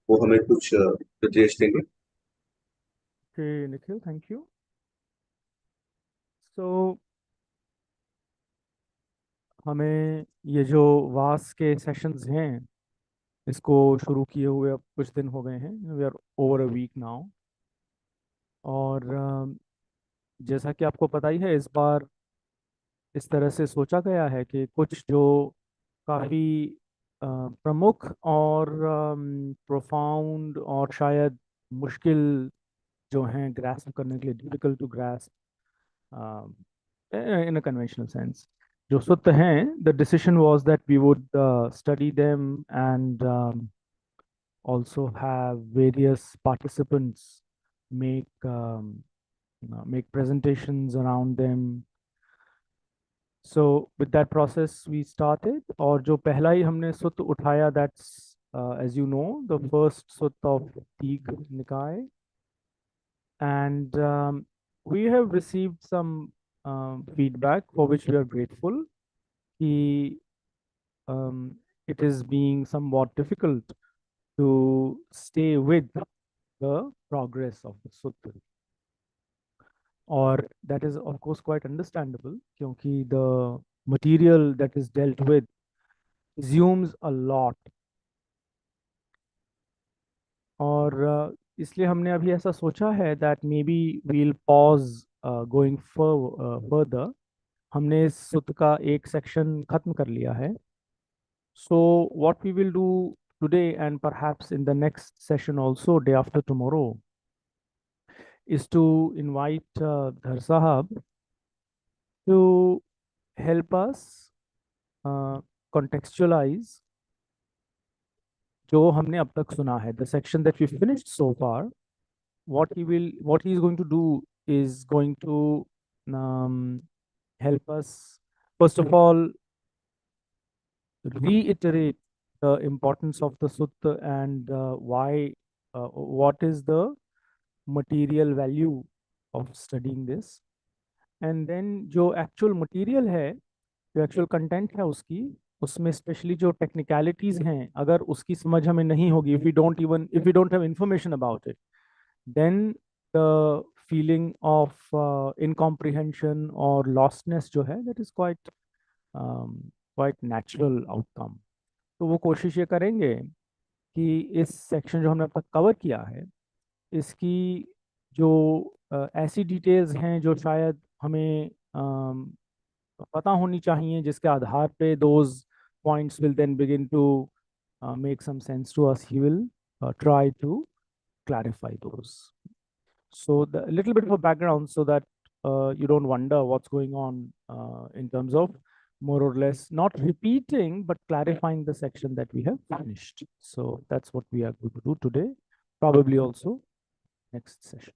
वो हमें कुछ निर्देश देंगे। Okay, Nikhil, thank you. So, हमें ये जो वास के सेशंस हैं इसको शुरू किए हुए अब कुछ दिन हो गए हैं। We are over a week now. और जैसा कि आपको पता ही है, इस बार इस तरह से सोचा गया है कि कुछ जो काफ़ी प्रमुख और प्रोफाउंड और शायद मुश्किल जो हैं ग्रास्प करने के लिए, difficult to grasp in a conventional sense, जो सूत्र हैं, the decision was that we would study them and also have various participants make presentations around them. So with that process we started, और जो पहला ही हमने सूत्र उठाया, that's as you know, the first sutta of Tig Nikay. And we have received some feedback for which we are grateful. He, it is being somewhat difficult to stay with the progress of the sutra. Or that is of course quite understandable, क्योंकि the material that is dealt with assumes a lot. और इसलिए हमने अभी ऐसा सोचा है that maybe we'll pause going further. हमने इस सूत्र का एक सेक्शन खत्म कर लिया है. So what we will do today and perhaps in the next session also, day after tomorrow, is to invite Dhar Sahab to help us contextualize जो हमने अब तक सुना है, the section that we finished so far. What he is going to do is going to um, help us, first of all, reiterate the importance of the sutta and what is the material value of studying this. And then जो actual material है, जो actual content है उसकी, उसमें especially जो technicalities हैं, अगर उसकी समझ हमें नहीं होगी, if we don't have information about it, then the feeling of incomprehension or lostness जो है, that is quite natural outcome. तो वो कोशिश ये करेंगे कि इस सेक्शन जो हमने अब तक कवर किया है, इसकी जो ऐसी डिटेल्स हैं जो शायद हमें पता होनी चाहिए, जिसके आधार पे those points will then begin to make some sense to us, he will try to clarify those. So the a little bit of a background so that you don't wonder what's going on in terms of more or less not repeating but clarifying the section that we have finished. So that's what we are going to do today, probably also next session.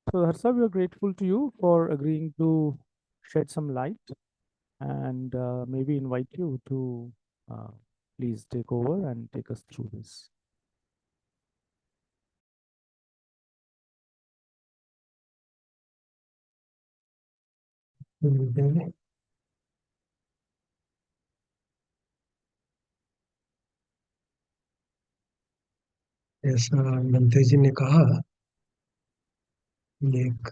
So Harsa, we are grateful to you for agreeing to shed some light and maybe invite you to uh, please take over and take us through this. जैसा मंत्री जी ने कहा, ये एक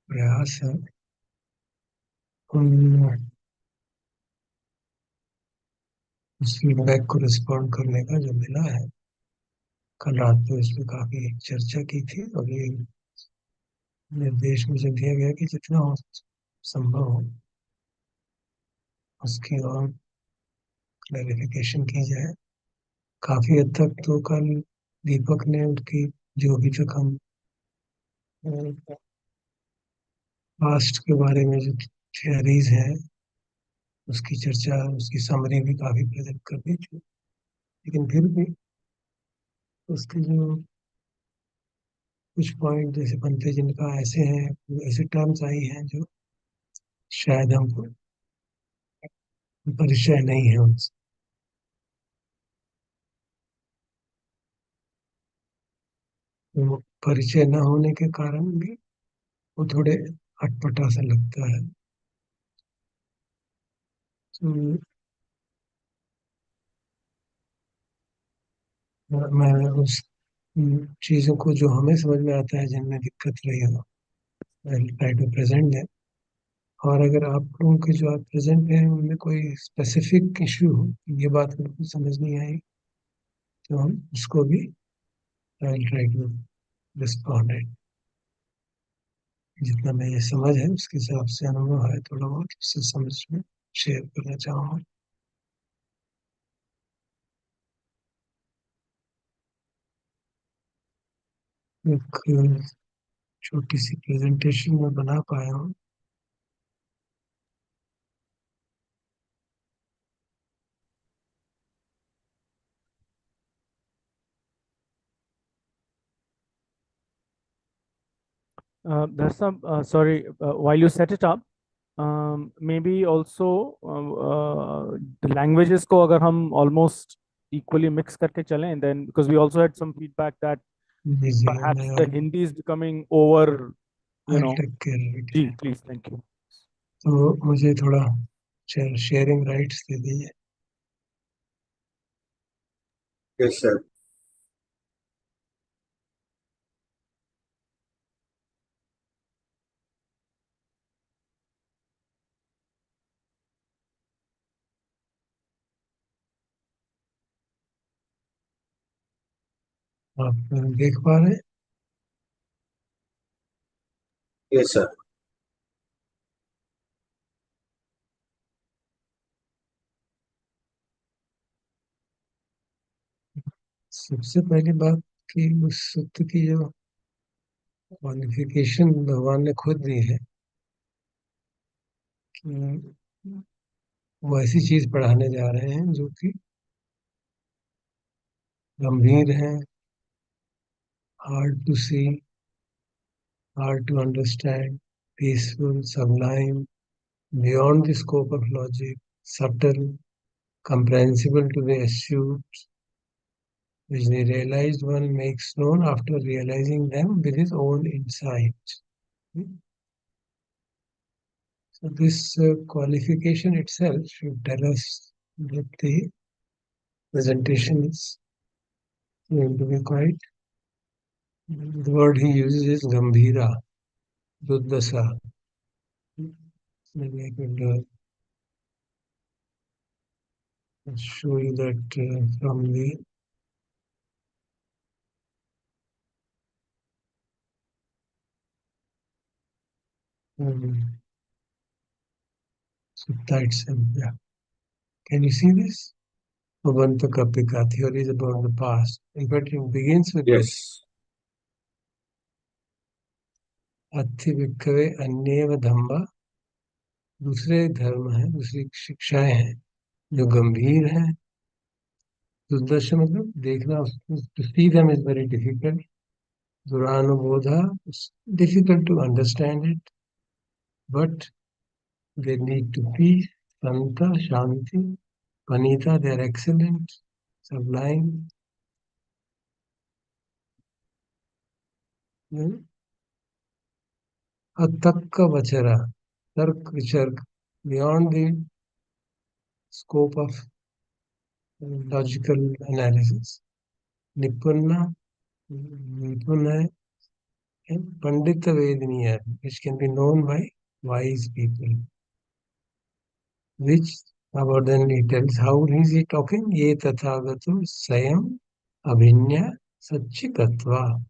प्रयास है उन उस फीडबैक को रिस्पॉन्ड करने का जो मिला है। कल रात को इस पर काफी चर्चा की थी और ये निर्देश मुझे दिया गया कि जितना हो संभव हो उसकी और क्लैरिफिकेशन की जाए। काफी हद तक तो कल दीपक ने उनकी जो अभी तक हम पास्ट के बारे में जो थियरीज हैं उसकी चर्चा, उसकी समरी भी काफी प्रेजेंट कर दी थी, लेकिन फिर भी उसके जो कुछ पॉइंट जैसे बनते जी ने कहा ऐसे हैं, ऐसे टर्म्स आई हैं जो शायद हमको परिचय नहीं है उनसे। तो परिचय न होने के कारण भी वो थोड़े अटपटा सा लगता है। तो मैं उस चीज़ों को जो हमें समझ में आता है जिनमें दिक्कत रही हो, ट्राई टू प्रेजेंट है। और अगर आप लोगों के जो आप प्रेजेंट हैं उनमें कोई स्पेसिफिक इशू हो, ये बात बिल्कुल समझ नहीं आई, तो हम उसको भी ट्राई टू रिस्पॉन्ड है। जितना मैं ये समझ है उसके हिसाब से अनुभव है थोड़ा बहुत, उससे समझ में शेयर करना चाहूँगा। एक छोटी सी प्रेजेंटेशन में बना पाया हूँ। Darsam, sorry, while you set it up, maybe also the languages को अगर हम almost equally mix करके चलें, and then because we also had some feedback that दीजिएगा, perhaps मैं the Hindi is becoming over, you I know. Take care. Ji, please, thank you. तो मुझे थोड़ा शेयरिंग राइट्स दे दीजिए। Yes, sir. आप देख पा रहे हैं? Yes, sir. सबसे पहली बात कि उस सत्य की जो क्वालिफिकेशन भगवान ने खुद दी है कि वो ऐसी चीज पढ़ाने जा रहे हैं जो कि गंभीर है, hard to see, hard to understand, peaceful, sublime, beyond the scope of logic, subtle, comprehensible to the astute, which the realized one makes known after realizing them with his own insight. So this qualification itself should tell us that the presentation is going to be quite. The word he uses is Gambhira, Duddasa. Maybe I could show you that from the Sutta itself. Yeah. Can you see this? Kapika theory is about the past. In fact, it begins with this. Yes. अत्थि विक्खवे अन्येव धम्मा, दूसरे धर्म हैं, दूसरी शिक्षाएं हैं जो गंभीर हैं। दुर्दर्श मतलब देखना, to see them is very difficult. दुरानुबोधा, it's difficult to understand it, but they need to be Santa, Shanti, Panita, they are excellent, sublime. Atakka Vachara, Tark Vichark, beyond the scope of logical analysis. Nipunna, Nipuna, and Pandita Vedaniya, which can be known by wise people. Which, about then he tells how is he talking? Ye Tathagatu Sayam Abhinya Satchikatva.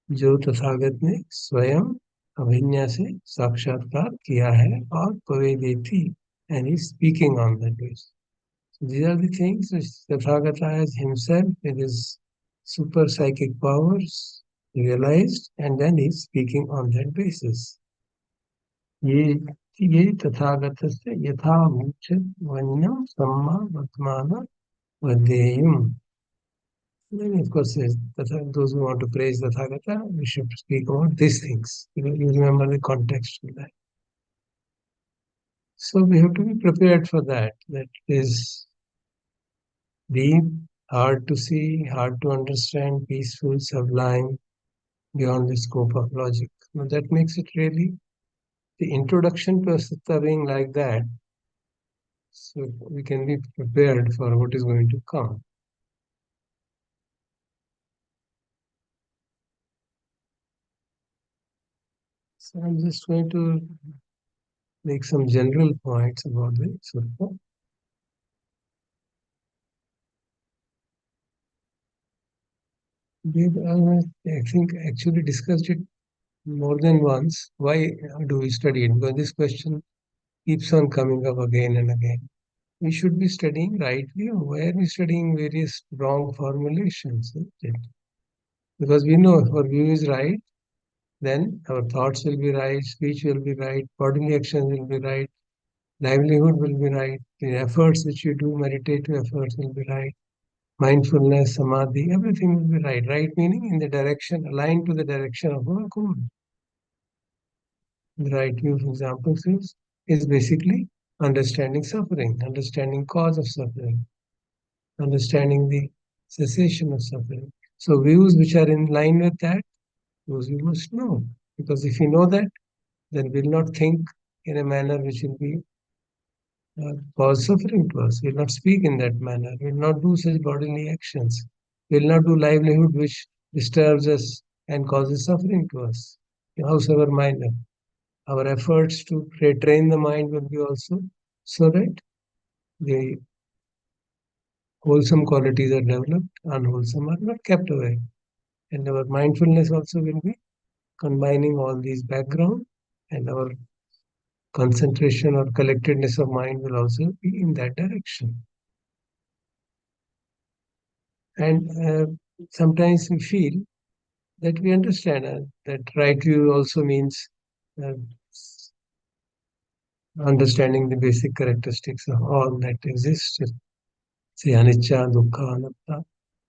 जो तथागत ने स्वयं अभिज्ञा से साक्षात्कार किया है और पवेदेती, and he's speaking on that basis. So these are the things which Tathagata has himself with his super psychic powers realized, and then he's speaking on that basis. ये तथागत से यथा मुच वन्यम सम्मा वर्तमान वदेयम. Then, of course, those who want to praise the Tathagata, we should speak about these things. You remember the context of that. So we have to be prepared for that. That is deep, hard to see, hard to understand, peaceful, sublime, beyond the scope of logic. Now that makes it really the introduction to a sutta being like that, so we can be prepared for what is going to come. So I'm just going to make some general points about the sutta. I think actually discussed it more than once. Why do we study it? Because this question keeps on coming up again and again. We should be studying right view. Why are we studying various wrong formulations? Isn't it? Because we know if our view is right, then our thoughts will be right, speech will be right, bodily actions will be right, livelihood will be right, the efforts which you do, meditative efforts will be right, mindfulness, samadhi, everything will be right. Right meaning in the direction, aligned to the direction of our goal. The right view, for example, is basically understanding suffering, understanding cause of suffering, understanding the cessation of suffering. So views which are in line with that, those we must know. Because if we know that, then we'll not think in a manner which will be cause suffering to us. We'll not speak in that manner. We'll not do such bodily actions. We'll not do livelihood which disturbs us and causes suffering to us, howsoever minor. Our efforts to retrain the mind will be also so that the wholesome qualities are developed, unwholesome are not kept away. And our mindfulness also will be combining all these background, and our concentration or collectedness of mind will also be in that direction. And sometimes we feel that we understand that right view also means uh, understanding the basic characteristics of all that exists. Say anicca, dukkha, anatta.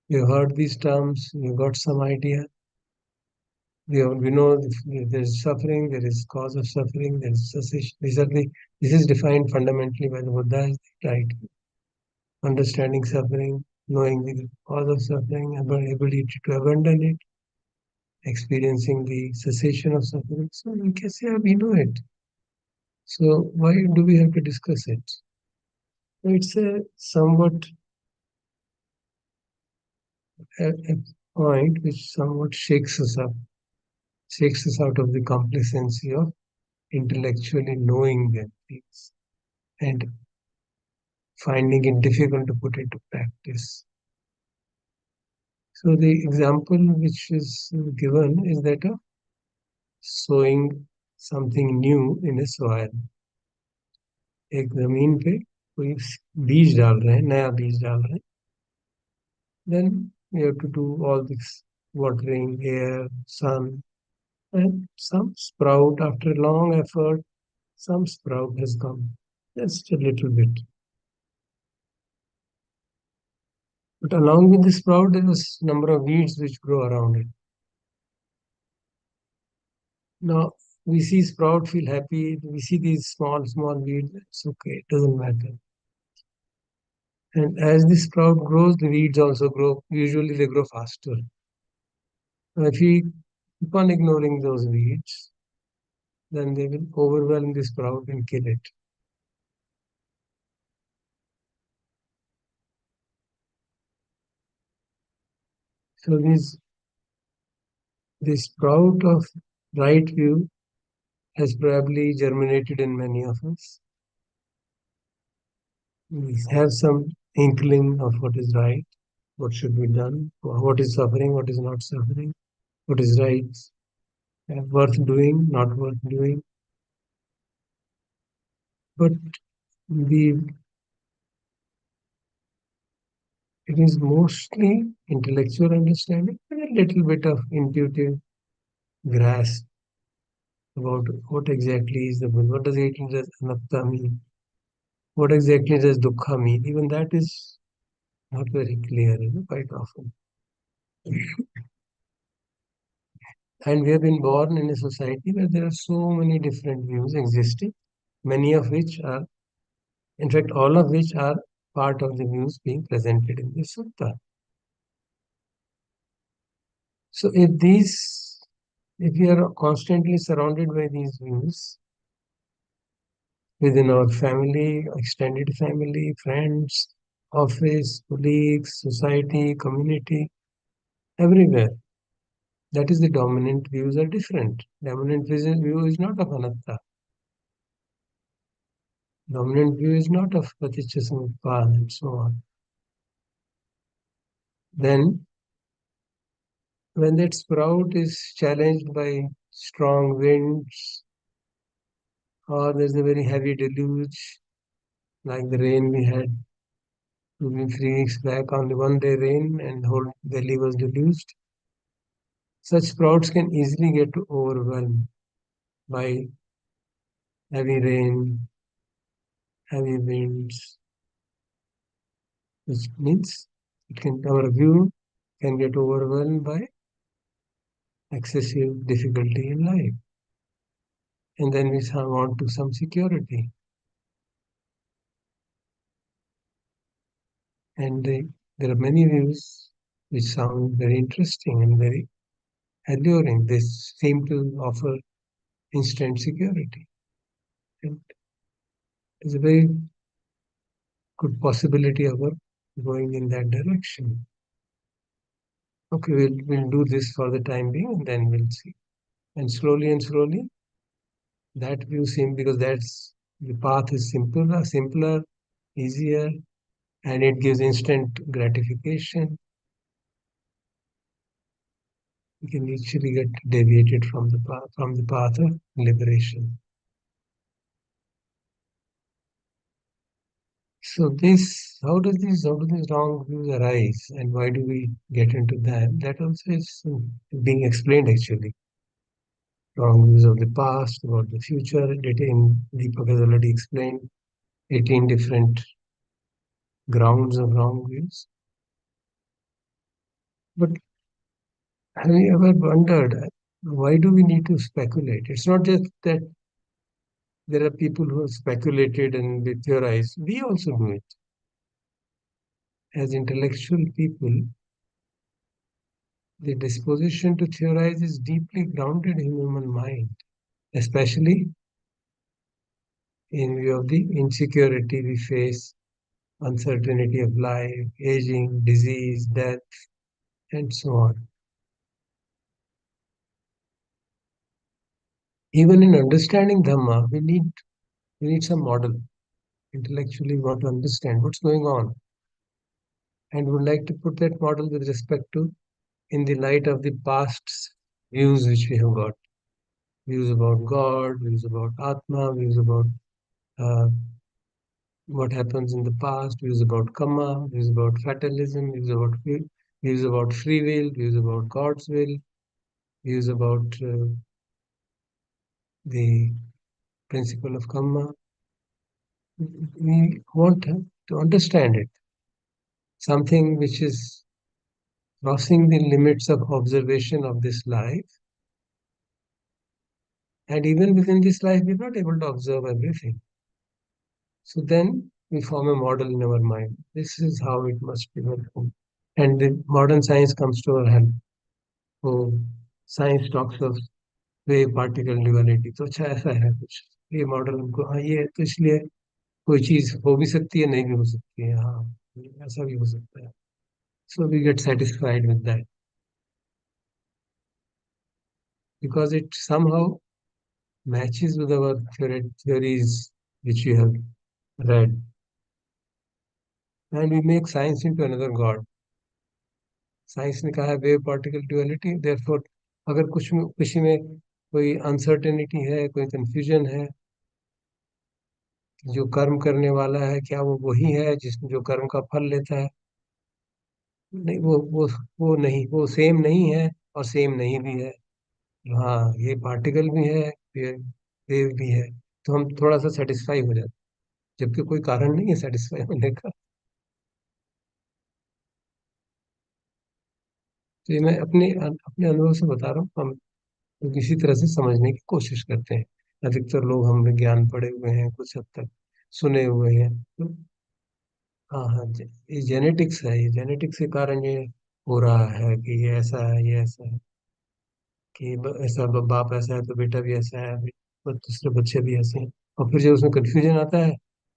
You heard these terms, you got some idea. We know there is suffering, there is cause of suffering, there is cessation. This is defined fundamentally by the Buddha as the right view. Understanding suffering, knowing the cause of suffering, ability to abandon it, experiencing the cessation of suffering. So we can say we know it. So why do we have to discuss it? It's a somewhat a point which somewhat shakes us out of the complacency of intellectually knowing them things and finding it difficult to put into practice. So the example which is given is that of sowing something new in a soil. एक जमीन पे कोई बीज डाल रहे हैं, नया बीज डाल रहे हैं, then you have to do all this watering, air, sun, and some sprout after long effort, some sprout has come, just a little bit. But along with the sprout, there was number of weeds which grow around it. Now we see sprout, feel happy. We see these small weeds. It's okay. It doesn't matter. And as the sprout grows, the weeds also grow. Usually they grow faster. If we keep on ignoring those weeds, then they will overwhelm the sprout and kill it. So this sprout of right view has probably germinated in many of us. We have some inkling of what is right, what should be done, what is suffering, what is not suffering, what is right, worth doing, not worth doing. But the it is mostly intellectual understanding and a little bit of intuitive grasp about what exactly is the Buddha, what does it does anatta mean, what exactly does dukkha mean. Even that is not very clear, quite often. And we have been born in a society where there are so many different views existing, many of which are, in fact, all of which are part of the views being presented in the sutta. So if we are constantly surrounded by these views within our family, extended family, friends, office, colleagues, society, community, everywhere, That is, the dominant views are different. Dominant view is not of anatta. Dominant view is not of paticca samuppada and so on. Then, when that sprout is challenged by strong winds, or there's a very heavy deluge, like the rain we had 2 3 weeks back, on the 1 day rain, and the whole valley was deluged, such sprouts can easily get overwhelmed by heavy rain, heavy winds, which means our view can get overwhelmed by excessive difficulty in life. And then we want to some security. And there are many views which sound very interesting and very alluring. They seem to offer instant security. And there's a very good possibility of our going in that direction. Okay, we'll do this for the time being, and then we'll see. And slowly, that view seems, because that's the path is simpler, easier, and it gives instant gratification. We can easily get deviated from the path of liberation. So how do these wrong views arise, and why do we get into that? That also is being explained actually. Wrong views of the past, about the future. Deepak has already explained 18 different grounds of wrong views. But have you ever wondered, why do we need to speculate? It's not just that there are people who have speculated and they theorize. We also do it. As intellectual people, the disposition to theorize is deeply grounded in human mind, especially in view of the insecurity we face, uncertainty of life, aging, disease, death, and so on. Even in understanding Dhamma, we need some model. Intellectually, we want to understand what's going on, and would like to put that model with respect to, in the light of the past views which we have got. Views about God, views about Atma, views about uh, what happens in the past, views about karma, views about fatalism, views about free will, views about God's will, views about the principle of karma. We want to understand it, something which is crossing the limits of observation of this life. And even within this life, we're not able to observe everything. So then we form a model in our mind. This is how it must be working. And the modern science comes to our help. So science talks of wave particle duality. तो अच्छा ऐसा है कुछ, ये model हमको, हाँ ये है, तो इसलिए कोई चीज हो भी सकती है, नहीं भी हो सकती है, हाँ ऐसा भी हो सकता है. So we get satisfied with that because it somehow matches with our theories which we have read, and we make science into another god. Science ने कहा है वेव पार्टिकल ड्यूअलिटी, देयरफॉर अगर किसी में कोई अनसर्टेनिटी है, कोई कंफ्यूजन है, जो कर्म करने वाला है क्या वो वही है जिसमें जो कर्म का फल लेता है? नहीं, वो नहीं, वो सेम नहीं है और सेम नहीं भी है. हाँ, ये पार्टिकल भी है, ये वेव भी है. तो हम थोड़ा सा सेटिस्फाई हो जाते हैं, जबकि कोई कारण नहीं है सेटिस्फाई होने का. तो ये मैं अपने अपने अनुभव से बता रहा हूँ. हम तो किसी तरह से समझने की कोशिश करते हैं. अधिकतर लोग हम ज्ञान पढ़े हुए हैं, कुछ हद तक सुने हुए हैं, तो हाँ हाँ, ये जेनेटिक्स है. ये जेनेटिक्स के कारण ये हो रहा है कि ये ऐसा है, ये ऐसा है, कि ऐसा बाप ऐसा है तो बेटा भी ऐसा है, दूसरे बच्चे भी ऐसे हैं. और फिर जब उसमें कंफ्यूजन आता है,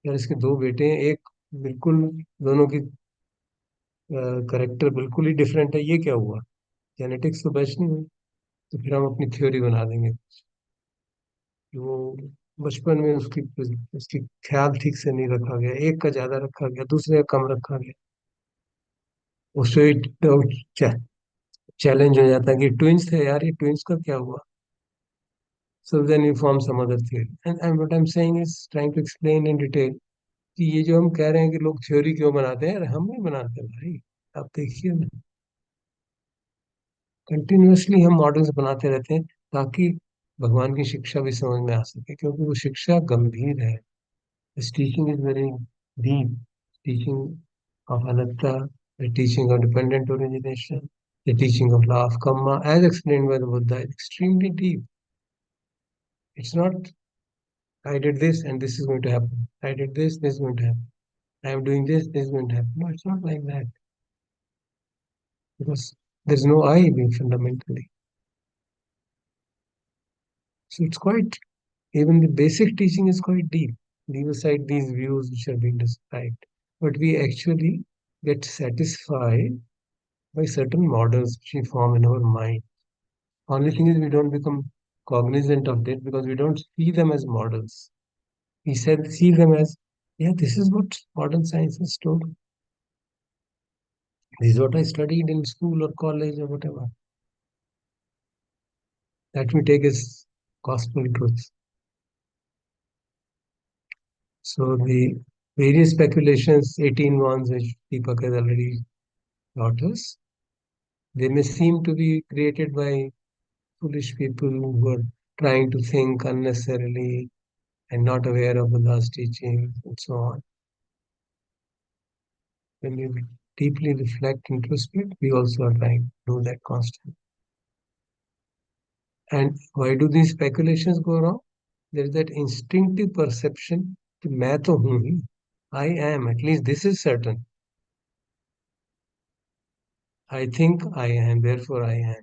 यार इसके दो बेटे हैं, एक बिल्कुल, दोनों की करेक्टर बिल्कुल ही डिफरेंट है, ये क्या हुआ? जेनेटिक्स तो बच नहीं हुई. तो फिर हम अपनी थ्योरी बना देंगे कि वो बचपन में उसकी उसकी ख्याल ठीक से नहीं रखा गया, एक का ज्यादा रखा गया, दूसरे का कम रखा गया। उससे चैलेंज हो जाता है कि ट्विंस थे यार, ये ट्विंस का क्या हुआ? So then you form some other theory. And what I'm saying is trying to explain in detail कि ये जो हम कह रहे हैं कि लोग थ्योरी क्यों बनाते हैं, अरे हम नहीं बनाते भाई। आप देखिए ना, कंटिन्यूअसली हम मॉडल्स बनाते रहते हैं ताकि भगवान की शिक्षा भी समझ में आ सके, क्योंकि वो शिक्षा गंभीर है। This teaching is very deep, teaching of anatta, the teaching of dependent origination, the teaching of law of karma as explained by the Buddha, extremely deep. It's not I did this and this is going to happen. I did this is going to happen. I am doing this is going to happen. No, it's not like that. Because there's no I being fundamentally. So it's quite, even the basic teaching is quite deep. Leave aside these views which are being described. But we actually get satisfied by certain models which we form in our mind. Only thing is we don't become cognizant of it because we don't see them as models. We said see them as, yeah, this is what modern science has told. This is what I studied in school or college or whatever. That we take as gospel truth. So the various speculations, 18 ones which Deepak has already taught us, they may seem to be created by foolish people who are trying to think unnecessarily and not aware of Buddha's teachings and so on. When we deeply reflect, introspect, we also are trying to do that constantly. And why do these speculations go wrong? There is that instinctive perception कि मैं तो हूँ ही, I am, at least this is certain. I think I am, therefore I am.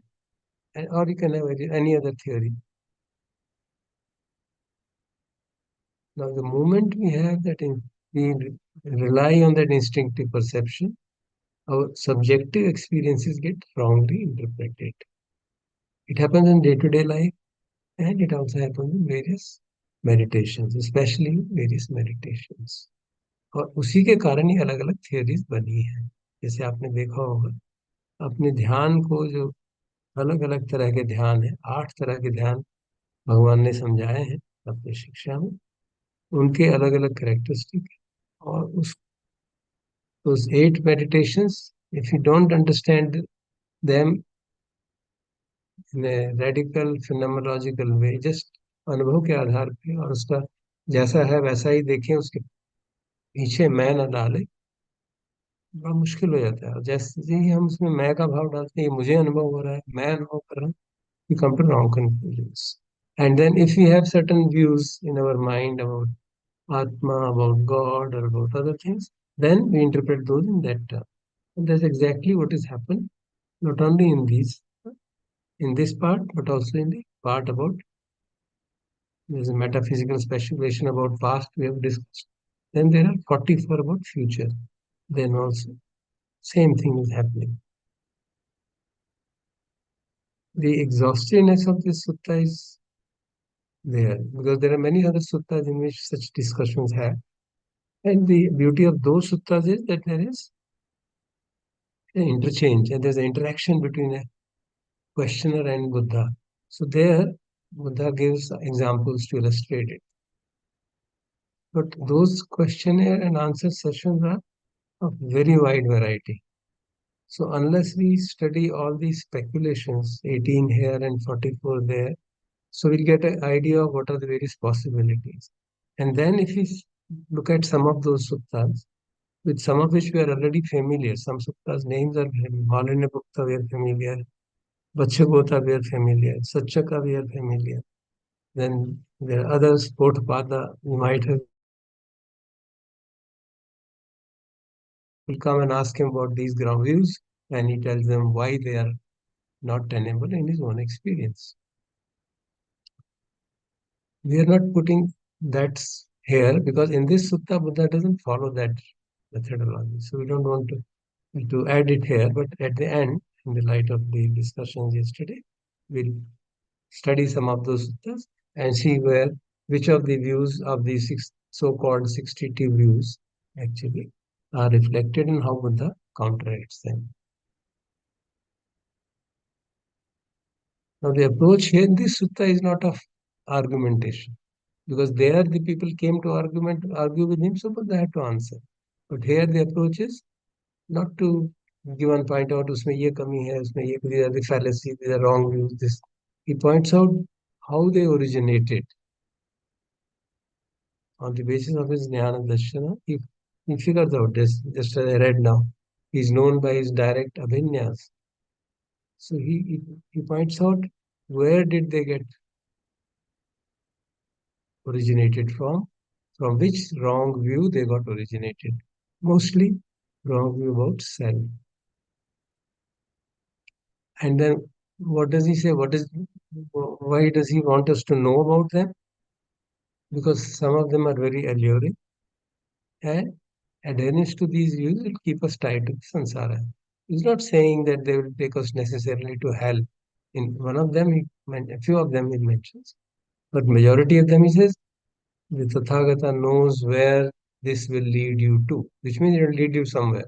And, or you can have any other theory. Now, the moment we have that, we rely on that instinctive perception, our subjective experiences get wrongly interpreted. It happens in day-to-day life, and it also happens in various meditations, especially various meditations. और उसी के कारण ही अलग अलग theories बनी है। जैसे आपने देखा होगा, अपने ध्यान को जो अलग अलग तरह के ध्यान है, 8 तरह के ध्यान भगवान ने समझाए हैं अपनी शिक्षा में, उनके अलग अलग करेक्टरिस्टिक। और उस those 8 meditations, if you don't understand them in a radical phenomenological way, just अनुभव के आधार पे और उसका जैसा है वैसा ही देखें, उसके पीछे मैं न डाले, बड़ा मुश्किल हो जाता है। और जैसे ही हम उसमें मैं का भाव डालते हैं, ये मुझे अनुभव हो रहा है, मैं अनुभव कर रहा हूँ, we come to wrong conclusions. And then if we have certain views in our mind about Atma, about God, or about other things, then we interpret those in that term. And that's exactly what has happened, not only in this part, but also in the part about there's a metaphysical speculation about past we have discussed. Then there are 44 about future. Then also same thing is happening. The exhaustiveness of this sutta is there because there are many other suttas in which such discussions have. And the beauty of those suttas is that there is an interchange and there's an interaction between a questioner and Buddha. So there, Buddha gives examples to illustrate it. But those questionnaire and answer sessions are of very wide variety. So unless we study all these speculations, 18 here and 44 there, so we'll get an idea of what are the various possibilities. And then if we look at some of those suttas, with some of which we are already familiar, some suttas names are familiar, Malanapukta we are familiar, Vachagota we are familiar, Satchaka we are familiar. Then there are others, Potpada, we might have will come and ask him about these ground views, and he tells them why they are not tenable in his own experience. We are not putting that here because in this sutta, Buddha doesn't follow that methodology. So we don't want to add it here, but at the end, in the light of the discussions yesterday, we'll study some of those suttas and see which of the views of the so-called 62 views actually are reflected and how Buddha counteracts them. Now the approach here in this sutta is not of argumentation, because there the people came to argue with him, so Buddha had to answer. But here the approach is not to give one point out, उसमें ये कमी है, उसमें ये, these are the fallacy, these are wrong views. This he points out how they originated. On the basis of his jnana darshana, he figures out this. Just as I read now, he is known by his direct abhinyas. So he points out where did they get originated from which wrong view they got originated. Mostly wrong view about self. And then what does he say? Why does he want us to know about them? Because some of them are very alluring, and adherence to these views will keep us tied to the samsara. He's not saying that they will take us necessarily to hell. In one of them, a few of them he mentions, but majority of them he says the Tathagata knows where this will lead you to, which means it will lead you somewhere.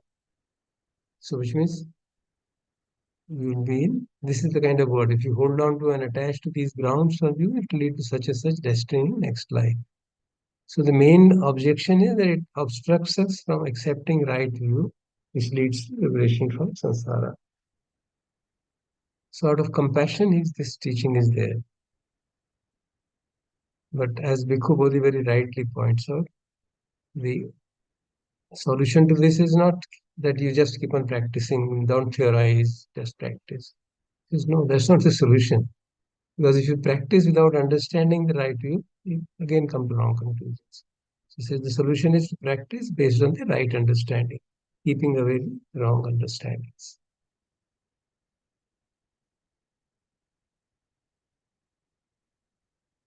So, which means you will be in. This is the kind of word. If you hold on to and attach to these grounds of view, it will lead to such and such destiny next life. So the main objection is that it obstructs us from accepting right view, which leads to liberation from samsara. So out of compassion, this teaching is there. But as Bhikkhu Bodhi very rightly points out, the solution to this is not that you just keep on practicing, don't theorize, just practice. No, that's not the solution. Because if you practice without understanding the right view, you again come to wrong conclusions. So he says the solution is to practice based on the right understanding, keeping away the wrong understandings.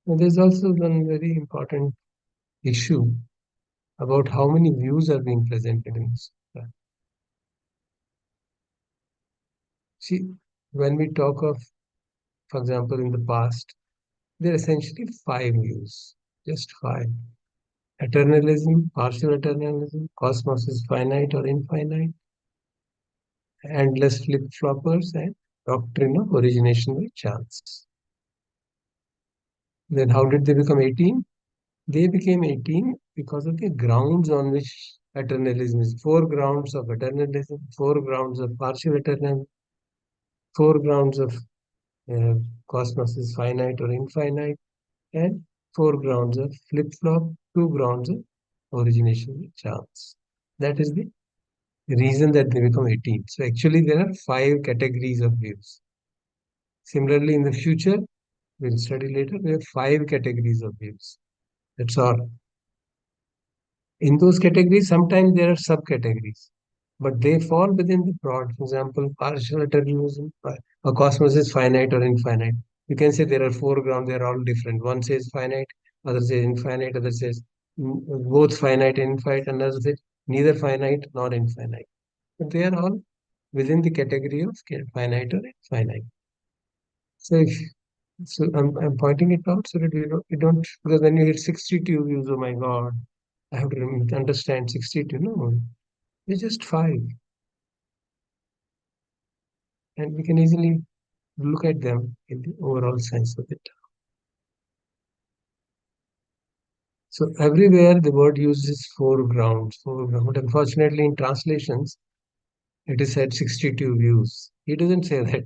And there's also one very important issue about how many views are being presented in this. See, when we talk of, for example, in the past, there are essentially 5 views, just 5. Eternalism, partial eternalism, cosmos is finite or infinite, endless flip-floppers, and doctrine of origination by chance. Then how did they become 18? They became 18 because of the grounds on which eternalism is. 4 grounds of eternalism, 4 grounds of partial eternalism, 4 grounds of cosmos is finite or infinite, and 4 grounds of flip-flop, 2 grounds of origination by chance. That is the reason that they become 18. So actually there are 5 categories of views. Similarly, in the future, we'll study later, we have 5 categories of views. That's all. In those categories, sometimes there are subcategories, but they fall within the broad. For example, partial eternalism, a cosmos is finite or infinite. You can say there are 4 grounds, they are all different. One says finite, other says infinite, other says both finite and infinite, another says neither finite nor infinite. But they are all within the category of finite or infinite. So I'm pointing it out so that you don't, because when you hit 62 views, oh my God, I have to understand 62. No, it's just 5. And we can easily look at them in the overall sense of it. So everywhere the word uses 4 grounds, 4 grounds. But unfortunately, in translations, it is said 62 views. He doesn't say that.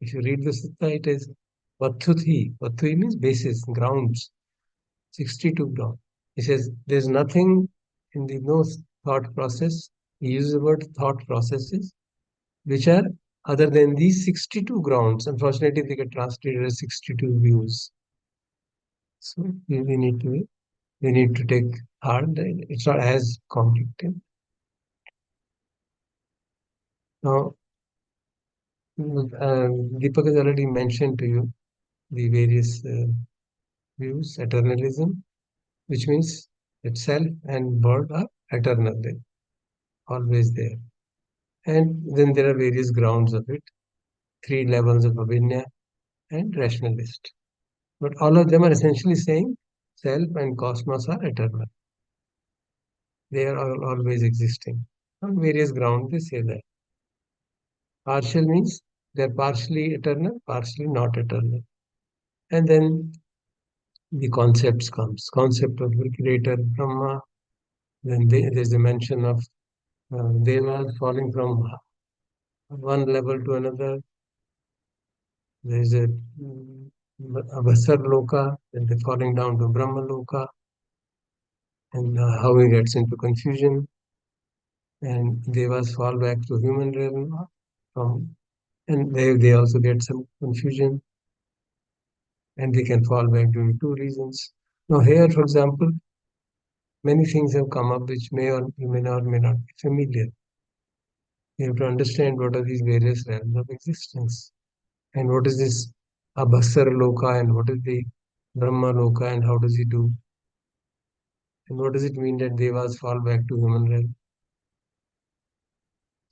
If you read the sutta, it is Vathuthi. Vathuthi means basis, grounds. 62 ground. He says there's nothing in the no thought process. He uses the word thought processes, which are other than these 62 grounds. Unfortunately, they get translated as 62 views. So we need to take heart. It's not as complicated. Now, Deepak has already mentioned to you the various views. Eternalism, which means that self and birth are eternal, they're always there. And then there are various grounds of it, 3 levels of avinya, and rationalist. But all of them are essentially saying self and cosmos are eternal. They are always existing. On various grounds, they say that. Partial means they're partially eternal, partially not eternal. And then the concepts comes. Concept of the creator Brahma. Then there's a mention of devas falling from one level to another. There's a Vasar Loka, then they're falling down to Brahma Loka, and how he gets into confusion. And devas fall back to human realm from, and they also get some confusion, and they can fall back due to two reasons. Now here, for example, many things have come up which may not be familiar. You have to understand what are these various realms of existence, and what is this Abhasar Loka, and what is the Brahma Loka, and how does he do, and what does it mean that devas fall back to human realm.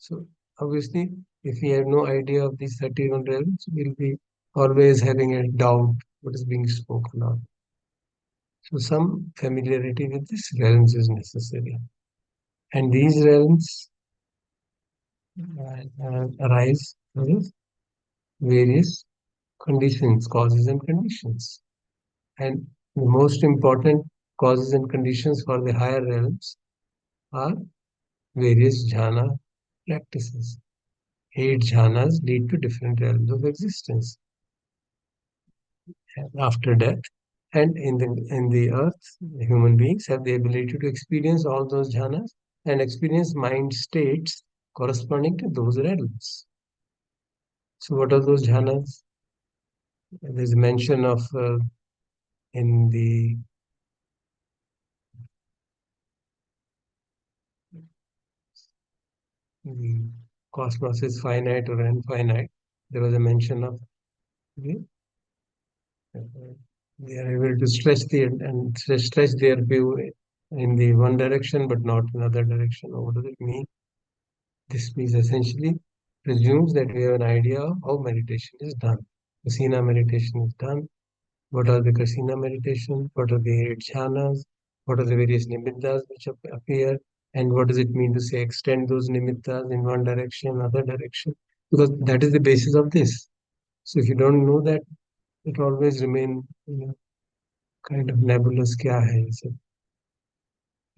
So obviously, if we have no idea of these 31 realms, we'll be always having a doubt what is being spoken of. So some familiarity with these realms is necessary. And these realms arise with various conditions, causes and conditions. And the most important causes and conditions for the higher realms are various jhana practices. 8 jhanas lead to different realms of existence after death. And in the earth, human beings have the ability to experience all those jhanas and experience mind states corresponding to those realms. So what are those jhanas? There's mention of in the cosmos is finite or infinite. There was a mention of the, they are able to stretch their view in the one direction but not in another direction. What does it mean? This means essentially presumes that we have an idea of how meditation is done. Kasina meditation is done. What are the Kasina meditation? What are the 8 jhanas? What are the various nimittas which appear? And what does it mean to say extend those nimittas in one direction, other direction? Because that is the basis of this. So if you don't know that, it always remain kind of nebulous. Kya hai? So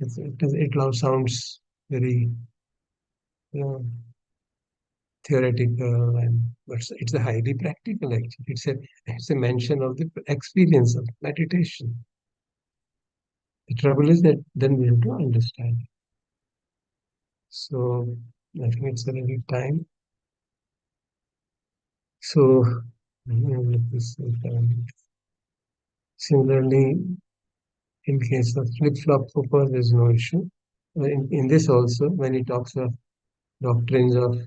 it all sounds very theoretical, but it's a highly practical actually. It's a mention of the experience of meditation. The trouble is that then we have to understand. So I think it's a little time. So similarly, in case of flip-flop purpose, there's no issue. In this also, when he talks of doctrines of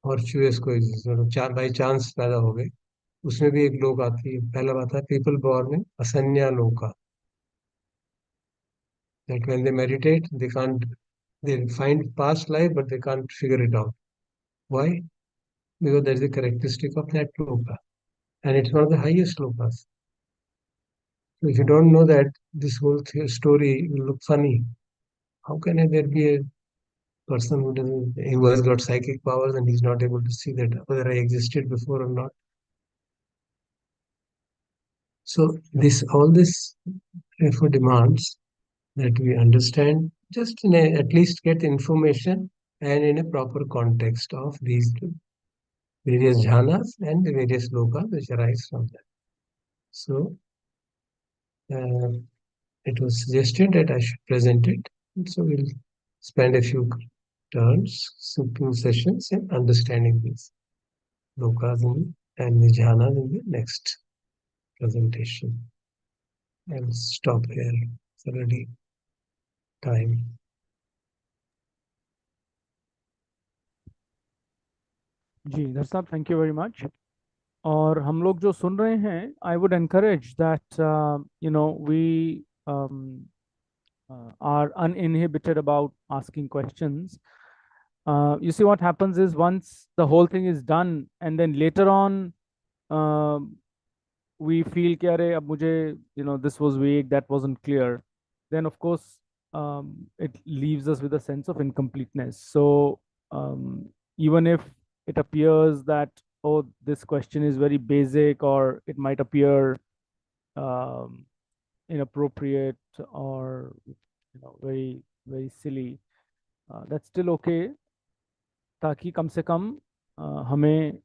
fortuitous coexistence, by chance पैदा हो गए, उसमें भी एक लोक आती है. पहला बात है पीपल बॉर्न इन असन्या लोका, that when they meditate they find past life but they can't figure it out. Why? Because that is a characteristic of that loka, and it's one of the highest lokas. So if you don't know that, this whole story will look funny. How can there be a person who has got psychic powers and he's not able to see that whether I existed before or not? So all this therefore demands that we understand, just at least get information and in a proper context of these various jhanas and the various lokas which arise from them. So it was suggested that I should present it. So we'll spend a few simple sessions in understanding these lokas and the jhanas in the next presentation. I'll stop here. It's already time. जी दर्शक साहब, thank you very much. और हम लोग जो सुन रहे हैं, I would encourage that we are uninhibited about asking questions. You see, what happens is once the whole thing is done, and then later on, we feel कि अरे अब मुझे this was vague, that wasn't clear, then of course it leaves us with a sense of incompleteness. So um, even if it appears that, oh, this question is very basic, or it might appear um, inappropriate, or very very silly, that's still okay, ताकि कम से कम हमें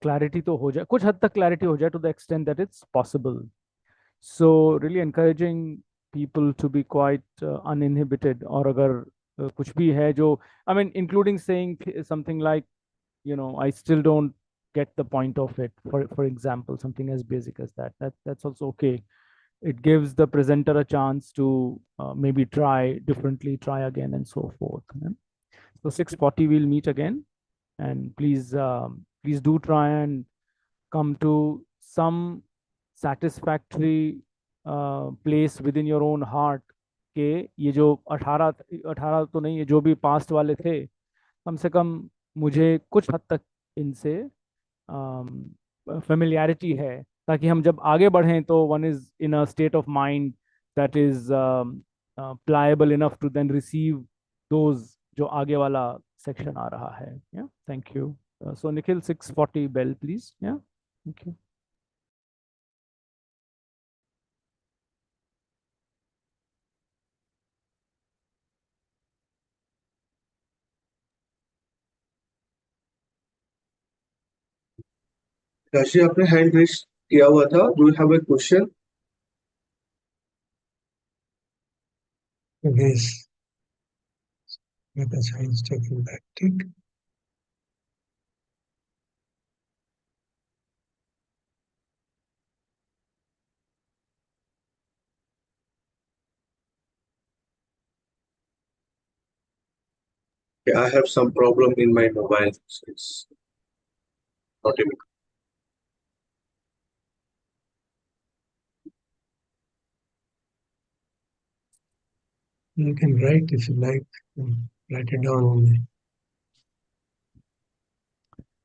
clarity तो हो जाए, कुछ हद तक clarity हो जाए, to the extent that it's possible. So really encouraging people to be quite uninhibited, और अगर कुछ भी है जो, I mean, including saying something like, I still don't get the point of it, for example, something as basic as that's also okay. It gives the presenter a chance to maybe try differently, try again, and so forth, yeah? So 6:40 we'll meet again, and please do try and come to some satisfactory place within your own heart, के ये जो 18 तो नहीं, ये जो भी past वाले थे, कम से कम मुझे कुछ हद तक इनसे फेमिलियरिटी है, ताकि हम जब आगे बढ़ें तो one is in a state of mind that is pliable enough to then receive those जो आगे वाला सेक्शन आ रहा है. Yeah, thank you. So Nikhil, 6:40 bell, please. Yeah, thank you. राशि आपने हैंड रेस किया हुआ था. Do you have a question? Yes, with the science taking back. ठीक. I have some problem in my mobile. So it's not even. You can write if you like. Write it down only.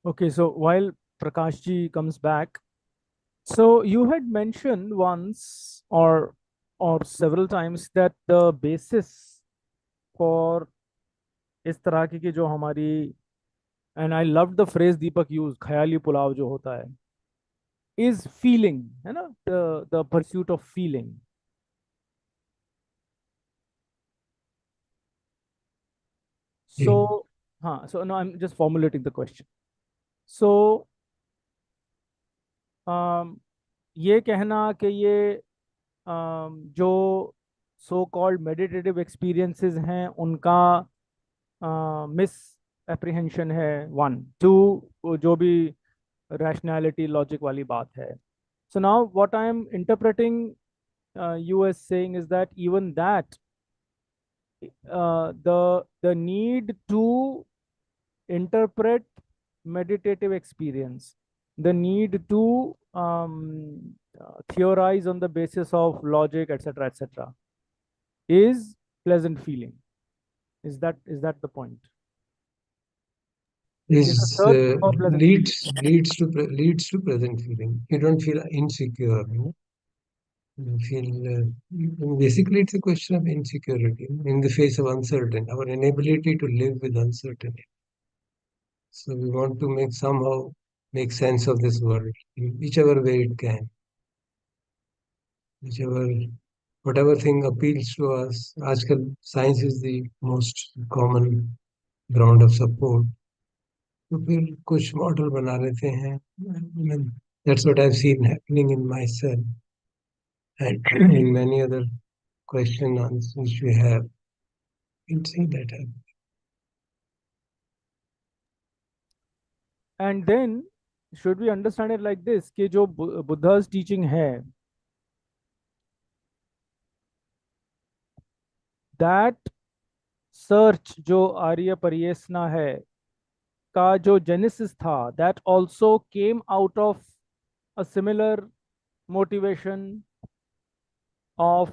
Okay, so while Prakash ji comes back, so you had mentioned once or several times that the basis for इस तरह की जो हमारी, and I love the phrase Deepak uses, ख्याली पुलाव जो होता है, इज फीलिंग, है ना, the pursuit of feeling. So हाँ, so no, I am just formulating the question. So ये कहना कि ये जो सो कॉल्ड मेडिटेटिव एक्सपीरियंसेस हैं उनका मिस एप्रीहेंशन है, वन. टू, जो भी रैशनैलिटी लॉजिक वाली बात है. So now what I am interpreting you as saying is that even that the need to interpret meditative experience, the need to theorize on the basis of logic, etc., etc., is pleasant feeling. Is that the point? Is a Is search for pleasant feeling. leads to present feeling. You don't feel insecure. You feel basically it's a question of insecurity in the face of uncertainty. Our inability to live with uncertainty. So we want to somehow make sense of this world in whichever way it can. Whatever thing appeals to us. आजकल science is the most common ground of support. तो फिर कुछ model बना लेते हैं. That's what I've seen happening in myself and in many other question answers which we have. You can see that happen. And then should we understand it like this, कि जो Buddha's teaching है, that search जो आर्य परियसना है का जो genesis था, that also came out of a similar motivation of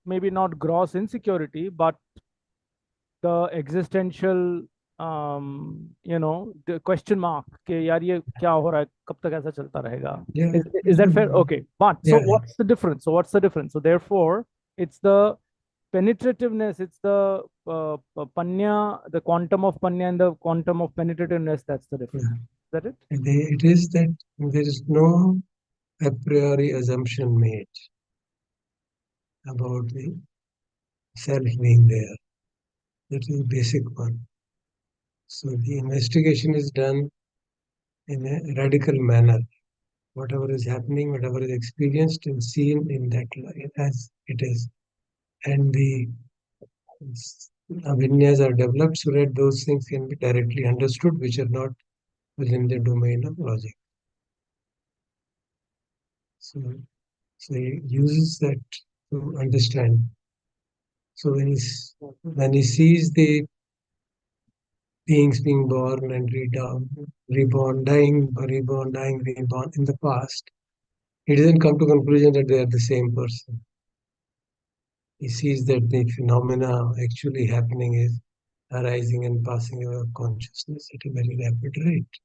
maybe not gross insecurity, but the existential the question mark कि यार ये क्या हो रहा है, कब तक ऐसा चलता रहेगा. Yeah, Is that fair? Okay, but so yeah, what's the difference? So therefore it's the penetrativeness, it's the panya, the quantum of panya and the quantum of penetrativeness, that's the difference. yeah. Is that it? It is that there is no a priori assumption made about the self being there. That is the basic one. So the investigation is done in a radical manner. Whatever is happening, whatever is experienced and seen in that light as it is. And the avinyas are developed so that those things can be directly understood, which are not within the domain of logic. So he uses that to understand. So when he sees the beings being born and reborn, dying, reborn, dying, reborn in the past, he doesn't come to conclusion that they are the same person. He sees that the phenomena actually happening is arising and passing away of consciousness at a very rapid rate.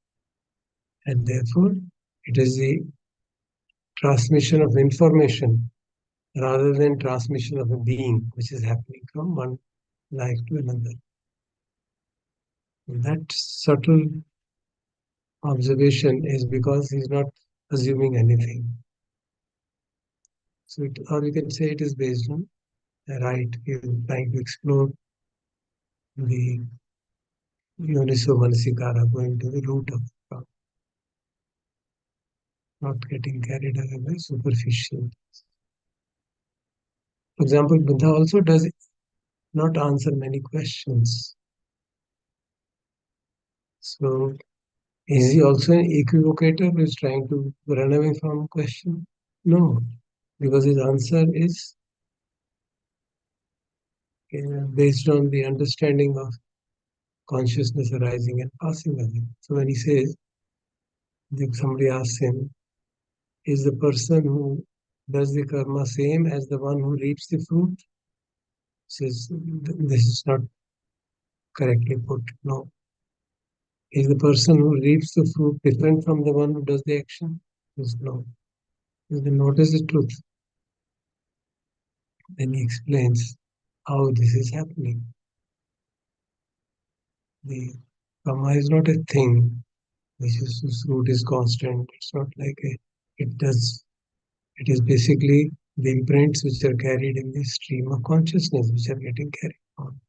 And therefore, it is the transmission of information rather than transmission of a being which is happening from one life to another. And that subtle observation is because he's not assuming anything. So, or you can say it is based on a right. He's trying to explore the Yoniso Manasikara, going to the root of the problem, not getting carried away by superficial. For example, Buddha also does not answer many questions. So, is he also an equivocator who is trying to run away from a question? No, because his answer is based on the understanding of consciousness arising and passing away. So when he says, if somebody asks him, is the person who does the karma same as the one who reaps the fruit? He says, this is not correctly put. No. Is the person who reaps the fruit different from the one who does the action? He says, no. Then what is the truth? Then he explains how this is happening. The karma is not a thing which is whose root is constant. It's not like it is basically the imprints which are carried in the stream of consciousness which are getting carried on.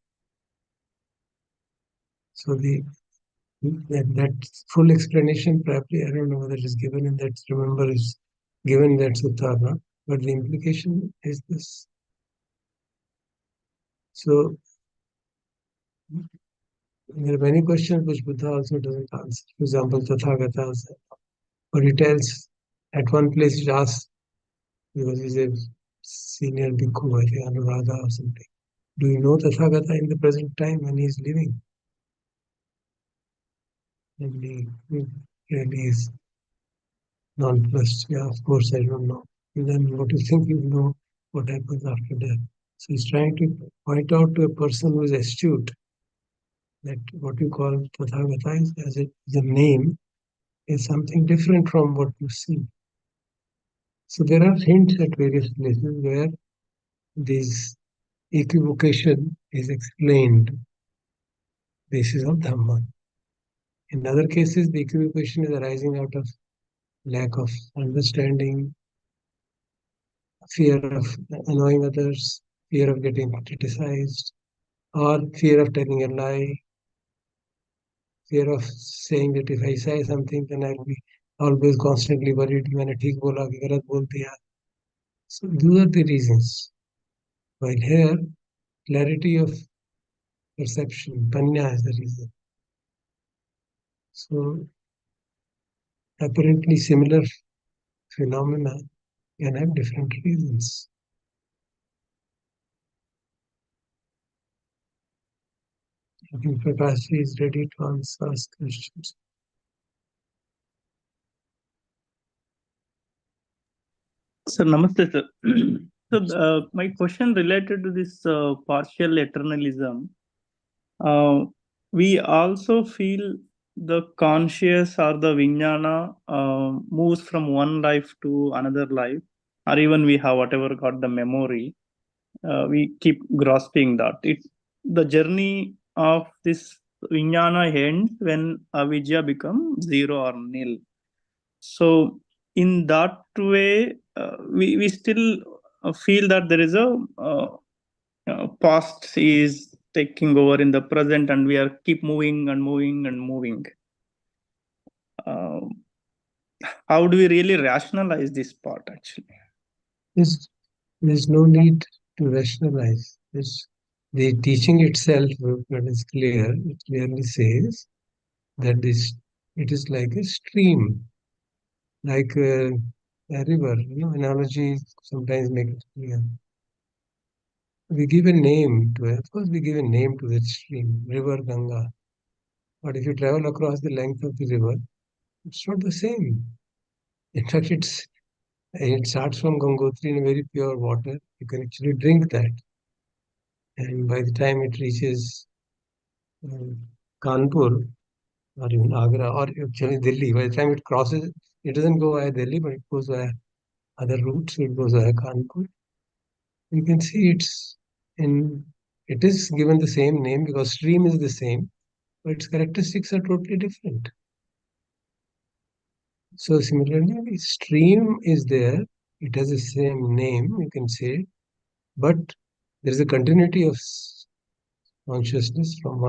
So that full explanation probably, I don't know whether it is given in that, remember, is given in that sutta or not, but the implication is this. So there are many questions which Buddha also doesn't answer. For example, Tathagata, but he tells at one place he asks, because he's a senior bhikkhu, I think Anuradha or something, do you know Tathagata in the present time when he is living? And he really is nonplussed. Yeah, of course I don't know. And then what do you think you know what happens after death? So he's trying to point out to a person who is astute that what you call Tathagata is, as the name, is something different from what you see. So there are hints at various places where this equivocation is explained basis of Dhamma. In other cases, the equivocation is arising out of lack of understanding, fear of annoying others, fear of getting criticized, or fear of telling a lie, fear of saying that if I say something, then I'll be always constantly worried. मैंने ठीक बोला कि गलत बोल दिया. So those are the reasons. While here, clarity of perception, panya is the reason. So apparently similar phenomena can have different reasons. I think Prakash is ready to answer questions. Sir, namaste, sir. So, my question related to this partial eternalism. we also feel the conscious or the vijnana moves from one life to another life, or even we have whatever got the memory, we keep grasping that the journey of this vijnana ends when avidya becomes zero or nil. So in that way, we still feel that there is a past is taking over in the present, and we are keep moving and moving and moving. Um, how do we really rationalize this part actually? There's no need to rationalize. The teaching itself is clear. It clearly says that it is like a stream, like a river. Analogy sometimes make it clear. We give a name to it. Of course, we give a name to that stream, River Ganga. But if you travel across the length of the river, it's not the same. In fact, it starts from Gangotri in a very pure water. You can actually drink that. And by the time it reaches Kanpur or even Agra or actually Delhi, by the time it crosses, it doesn't go via Delhi, but it goes via other routes. So it goes via Kanpur. You can see it is given the same name because stream is the same, but its characteristics are totally different. So similarly, the stream is there. It has the same name, you can say, but there is a continuity of consciousness from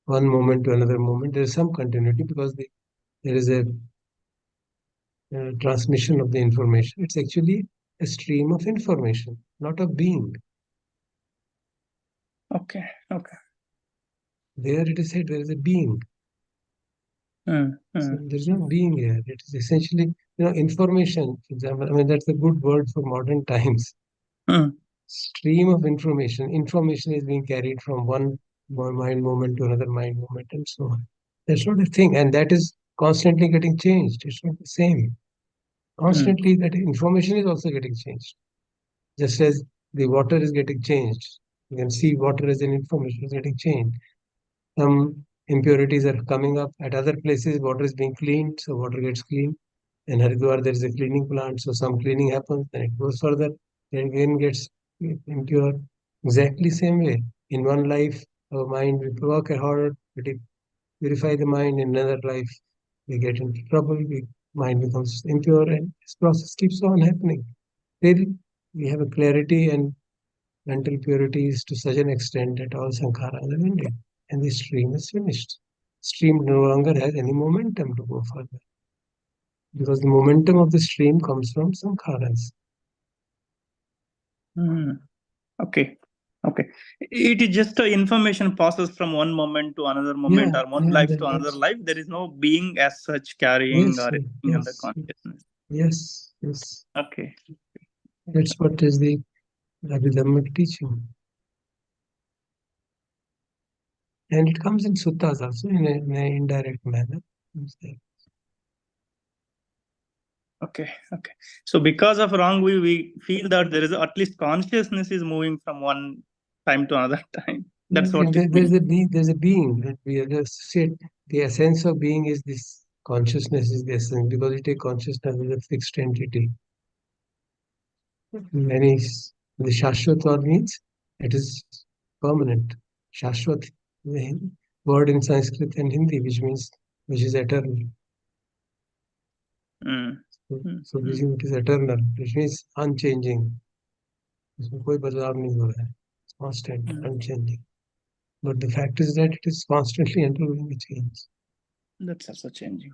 one moment to another moment. There is some continuity because there is a transmission of the information. It's actually a stream of information, not of being. Okay. There it is said there is a being. So there's no being here. It is essentially, information, for example. I mean, that's a good word for modern times. Stream of information. Information is being carried from one mind moment to another mind moment and so on. That's not a thing. And that is constantly getting changed. It's not the same. Constantly that information is also getting changed. Just as the water is getting changed. You can see water as an information is getting changed. Some impurities are coming up. At other places, water is being cleaned, so water gets cleaned. In Haridwar, there is a cleaning plant, so some cleaning happens, then it goes further, then again gets impure. Exactly same way. In one life, our mind, we work hard, we purify the mind. In another life, we get into trouble, mind becomes impure, and this process keeps on happening. Till we have a clarity and mental purity is to such an extent that all sankharas are ended and the stream is finished. Stream no longer has any momentum to go further because the momentum of the stream comes from sankharas. Okay. It is just information passes from one moment to another moment, or one life to another life. There is no being as such carrying or anything on the consciousness. Yes. Okay. That's what is the Abhidhammic teaching. And it comes in suttas also in an indirect manner. Okay. So because of wrong, we feel that there is at least consciousness is moving from one time to another time. That's what there's a being that we associate. The essence of being is this consciousness is the essence because you take consciousness as a fixed entity. The Shashwat means it is permanent. Shashwat, the word in Sanskrit and Hindi, which is eternal. So it is eternal, which means unchanging. इसमें कोई बदलाव नहीं हो रहा है. It's constant, unchanging. But the fact is that it is constantly undergoing a change. That's also changing.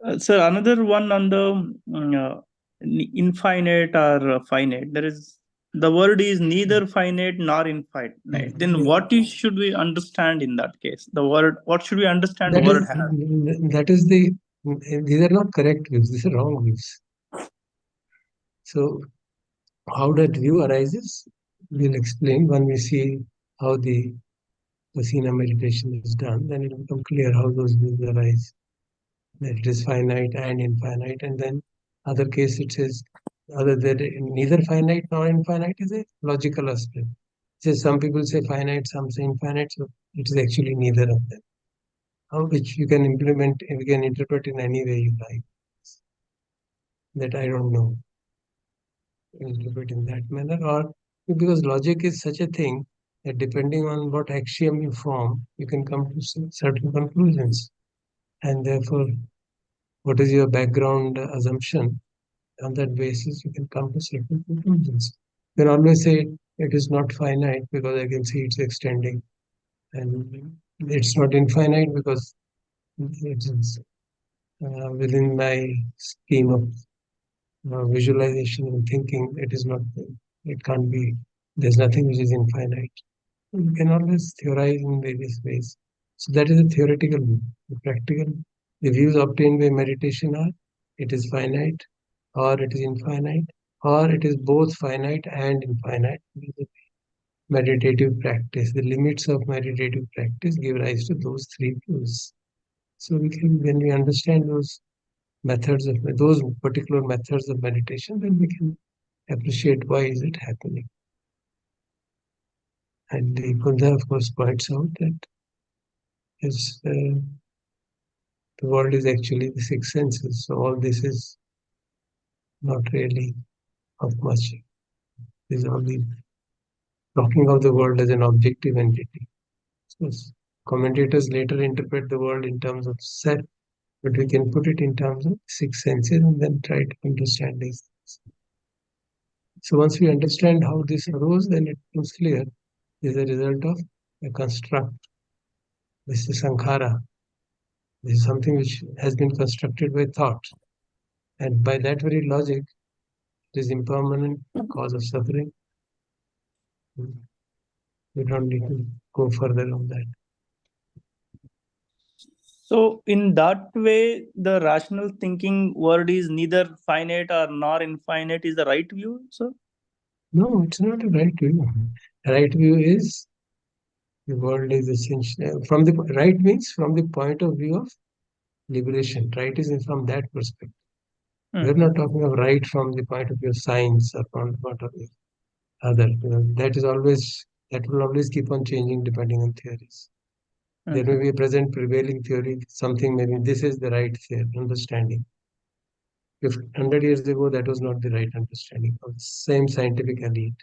Okay. So another one on the infinite or finite. There is the word is neither finite nor infinite. Then what should we understand in that case? The word. What should we understand? These are not correct views. These are wrong views. So how that view arises, we'll explain when we see how the Pasina meditation is done. Then it will become clear how those views arise. That it is finite and infinite, and then other case it says other than neither finite nor infinite is a logical aspect. So some people say finite, some say infinite. So it is actually neither of them. Which you can implement, you can interpret in any way you like. That I don't know. Interpret in that manner, or because logic is such a thing that depending on what axiom you form, you can come to certain conclusions. And therefore, what is your background assumption? On that basis, you can come to certain conclusions. You can always say it is not finite because I can see it's extending, and it's not infinite because it is within my scheme of visualization and thinking. It is not. It can't be. There's nothing which is infinite. You can always theorize in various ways. So that is a theoretical view. The practical, the views obtained by meditation are it is finite, or it is infinite, or it is both finite and infinite. Meditative practice, the limits of meditative practice give rise to those three views. So we can, when we understand those methods of those particular methods of meditation, then we can appreciate why is it happening. And the Buddha, of course, points out that the world is actually the six senses. So all this is not really of much. It is only talking of the world as an objective entity. So commentators later interpret the world in terms of self, but we can put it in terms of six senses and then try to understand these things. So once we understand how this arose, then it becomes clear this is a result of a construct. This is sankhara. This is something which has been constructed by thought. And by that very logic, it is impermanent cause of suffering. We don't need to go further on that. So, in that way, the rational thinking word is neither finite or nor infinite is the right view, sir? No, it's not a right view. Right view is the world is essential. From the right means from the point of view of liberation. Right is from that perspective. We're not talking of right from the point of view of science or from the point of view of other. That will always keep on changing depending on theories. There may be a present prevailing theory, something maybe this is the right understanding. If 100 years ago that was not the right understanding of the same scientific elite,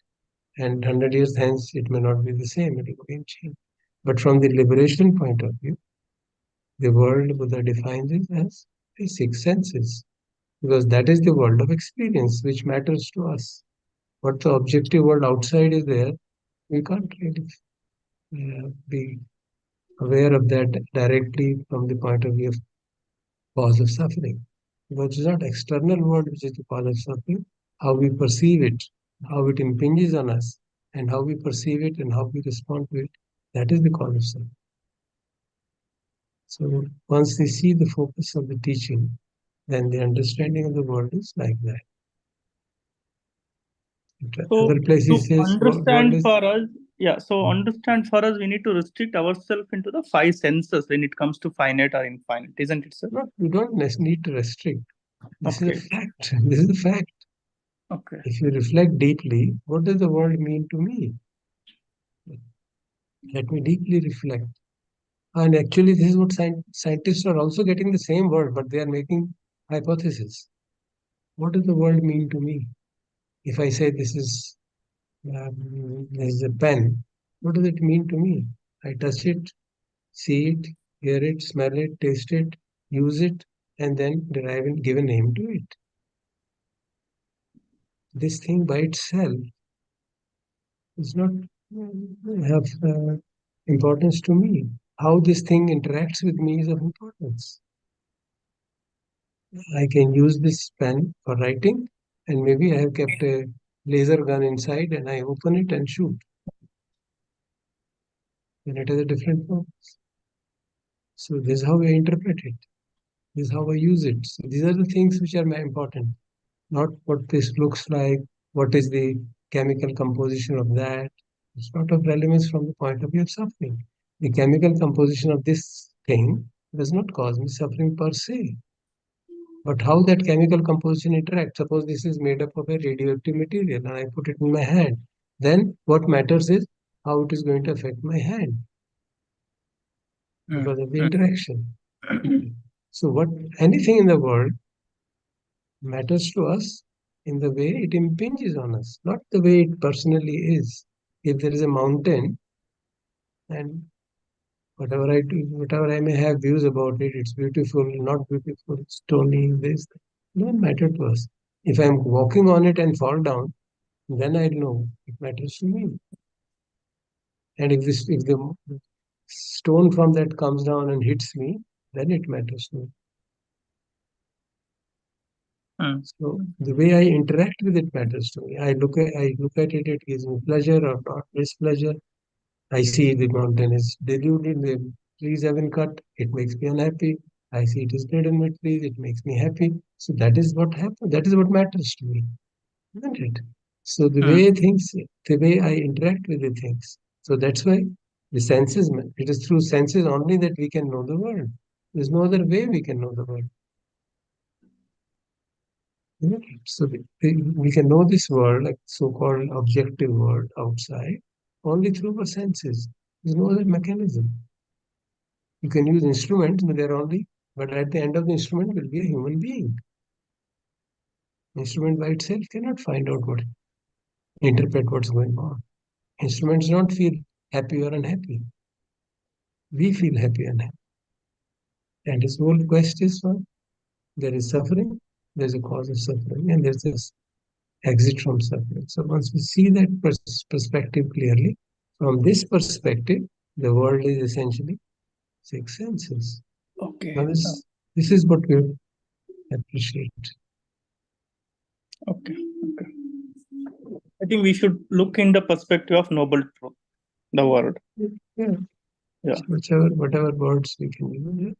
and 100 years hence it may not be the same, it will again change. But from the liberation point of view, the world Buddha defines it as the six senses, because that is the world of experience which matters to us. What the objective world outside is there, we can't really be aware of that directly from the point of view of cause of suffering. Because it's not external world which is the cause of suffering, how we perceive it, how it impinges on us, and how we perceive it and how we respond to it, that is the cause of suffering. So once they see the focus of the teaching, then the understanding of the world is like that. So Other places to says understand is, for us, understand for us, we need to restrict ourselves into the five senses when it comes to finite or infinite, isn't it, sir? no, we don't need to restrict. This is Okay. a fact. This is a fact. Okay. If you reflect deeply, what does the world mean to me? Let me deeply reflect. And actually, this is what scientists are also getting the same word, but they are making hypotheses. What does the world mean to me? If I say this is a pen, what does it mean to me? I touch it, see it, hear it, smell it, taste it, use it, and then derive and give a name to it. This thing by itself does not have importance to me. How this thing interacts with me is of importance. I can use this pen for writing, and maybe I have kept a laser gun inside and I open it and shoot. Then it has a different purpose. So this is how I interpret it. This is how I use it. So these are the things which are important, not what this looks like, what is the chemical composition of that. It's not of relevance from the point of view of suffering. The chemical composition of this thing does not cause me suffering per se. But how that chemical composition interacts, suppose this is made up of a radioactive material and I put it in my hand, then what matters is how it is going to affect my hand Mm. because of the interaction. So anything in the world matters to us in the way it impinges on us, not the way it personally is. If there is a mountain, and whatever I do, whatever I may have views about it, it's beautiful, not beautiful, stony, this, don't matter to us. If I'm walking on it and fall down, then I know it matters to me. And if the stone from that comes down and hits me, then it matters to me. Mm. So the way I interact with it matters to me. I look at it, it gives me pleasure or not displeasure. I see the mountain is deluded, the trees have been cut, it makes me unhappy. I see it is hidden with trees, it makes me happy. So that is what happens, that is what matters to me, isn't it? So the way I interact with the things. So that's why the senses, it is through senses only that we can know the world. There's no other way we can know the world. So we can know this world, like so-called objective world outside, only through our senses. There's no other mechanism. You can use instruments, but at the end of the instrument will be a human being. Instrument by itself cannot find out interpret what's going on. Instruments don't feel happy or unhappy. We feel happy and unhappy. And his whole quest is for there is suffering, there's a cause of suffering, and there's this exit from suffering. So once we see that perspective clearly, from this perspective, the world is essentially six senses. Okay. Now this is what we appreciate. Okay. I think we should look in the perspective of noble truth, the world. Yeah. Yeah. So whatever words we can use.